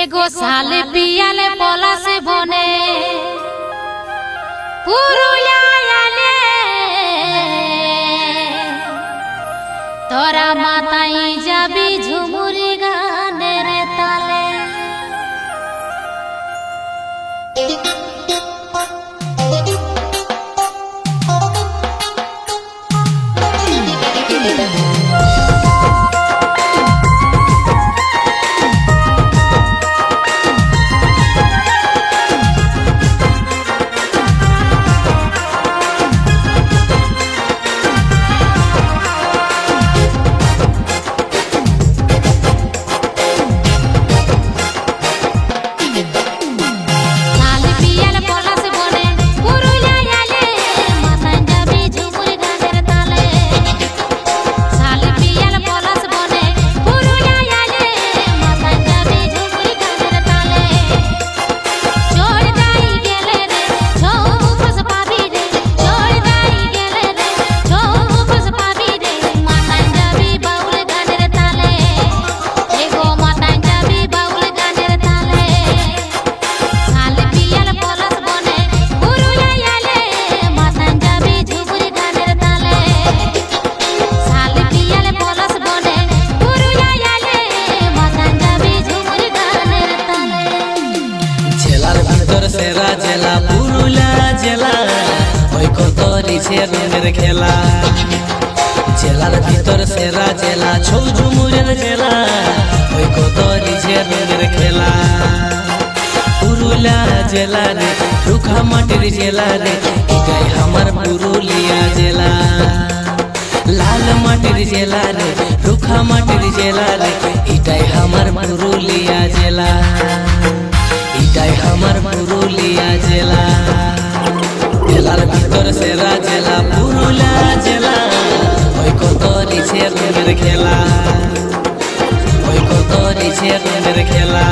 एगो साले पियाले पोला से बने पुरुलिया आले तोरा माताई जाबी झुमुरी गाने रे ताले। सेरा जेला पुरुलिया जेला ओई कोतरी से रंगेर खेला जेलार भीतर सेरा जेला छौ झुमुरेर जेला ओई कोतरी से रंगेर खेला पुरुलिया जेला रे रुखा माटिर जेला रे इटाई हमर पुरुलिया जेला लाल माटिर जेला रे रुखा माटिर जेला रे इटाई हमर पुरुलिया जेला इटाई हमर पुरुलिया जेला जेलार भीतर सेरा जेला पुरुलिया जेला ओई कोतरी से रंगेर खेला ओई कोतरी से रंगेर खेला।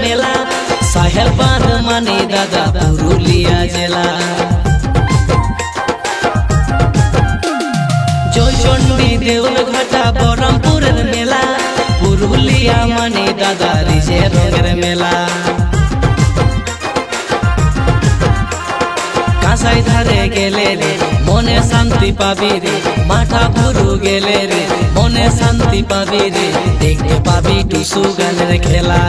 मेला साहेल बांध मानी दादा पुरुलिया जेला जयचंडी देउल घाटा बरमपुर मेला पुरुलिया मानी दादा रिजे रंगेर मेला कासाई धारे गेले रे मने शांति पाबी रे माथा भुरु गेले रे मने शांति पाबी रे देखते पाबी टुसु गानेर खेला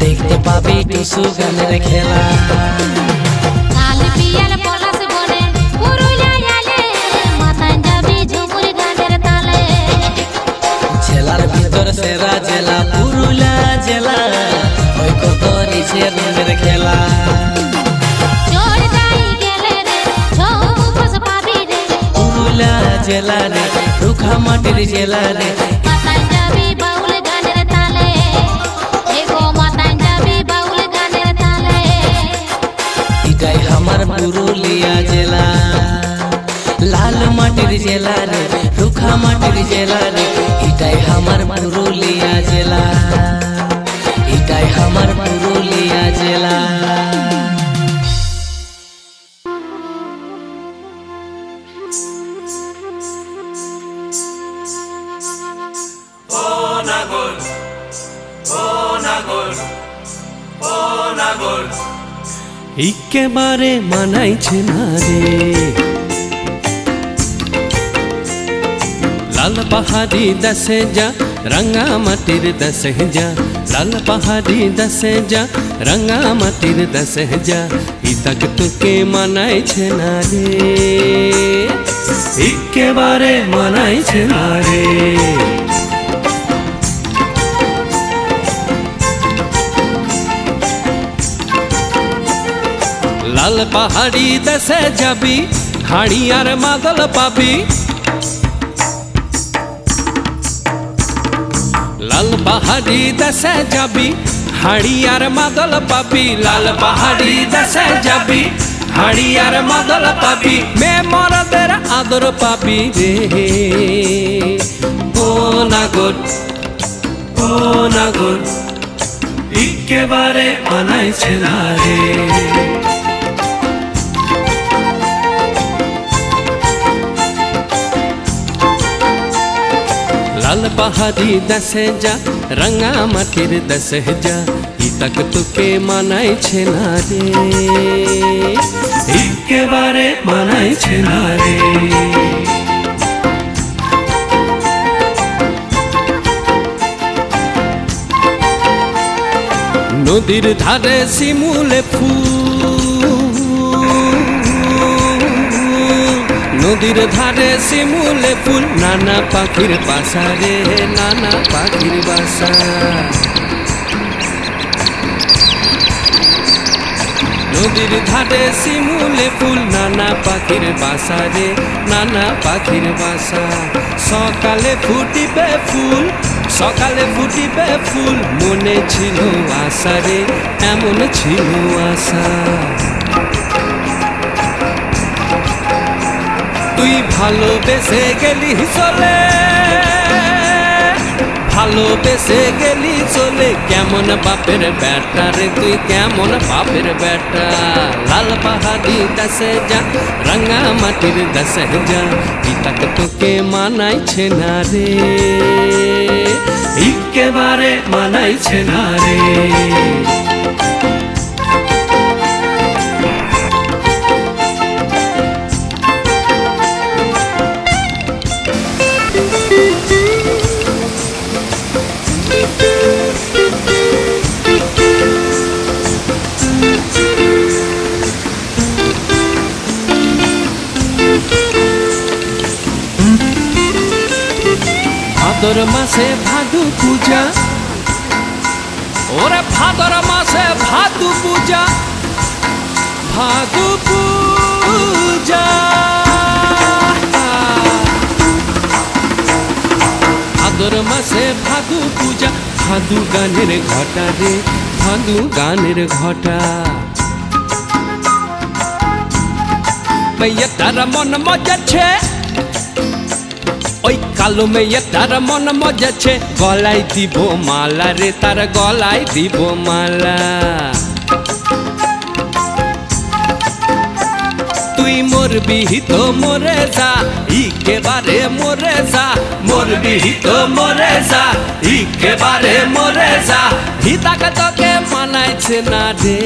देखते पाबी टुसु गानेर खेला। साले पियाले पोला से बने पुरुलिया आले माताई जाबी झुमुरी गानेर ताले जेलार भीतर सेरा जेला पुरुलिया जेला ओई कोतरी से रंगेर खेला जेला रे रुखा माटिर जेला रे माताई जाबी बाउल गानेर ताले एगो माताई जाबी बाउल गानेर ताले इटाई हमर पुरुलिया जेला लाल माटिर जेला रे रुखा माटिर जेला रे इटाई हमर पुरुलिया। জেলা এটাই আমার পুরুলিয়া জেলা একেবারে মানাইছে না রে লাল পাহাড়ি দশে যা রঙা মাটির দশে যা লাল পাহাড়ি দশে যা রঙা মাটির দশে যা ইতক তোকে মানাইছে না রে একেবারে মানাইছে না রে লাল পাহাড়ি দেশে যাবি হাড়ি আর মাদল পাবি লাল পাহাড়ি দেশে যাবি হাড়ি আর মাদল পাবি লাল পাহাড়ি দেশে যাবি হাড়ি আর মাদল পাবি মে মরদের আদর পাবি রে ও নাগর একেবারে মানাইছে না রে लाल पहाड़ी दसे जा रंगा माटिर दसे जा इतक तुके मानाई छे ना रे एकेबारे मानाई छे ना रे नदीर धारे शिमुले फूल नदीर धारे शिमुले फूल नाना पाखिर बासा रे नाना पाखिर बासा नदीर धारे शिमुले फूल नाना पाखिर बासा रे नाना पाखिर बासा सकाले फुटिबे फुल मने छिलो आशा रे एमन छिलो आशा তুই ভালোবেসে গেলি চলে কেমন বাপের বেটা রে তুই কেমন বাপের বেটা লাল পাহাড়ি দশে যা রঙা মাটির দশে যা ইতক তোকে মানাইছে না রে একেবারে মানাইছে না রে भादर मासे भादु पूजा ओरे भादर मासे भादु पूजा भादर मासे भादु पूजा भादु गानेर घटा रे भादु गानेर घटा मैया तारा मन मजा छे ওই কালো মেয়ে তার মন মজাছে গলায় দিব মালা রে তার গলায় দিব মালা তুই মরবি তো মরে যা একেবারে মরে যা মরবি তো মরে যা একেবারে মরে যা হিতাকে তোকে মানাইছে না রে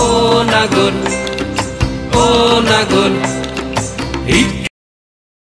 ও নাগর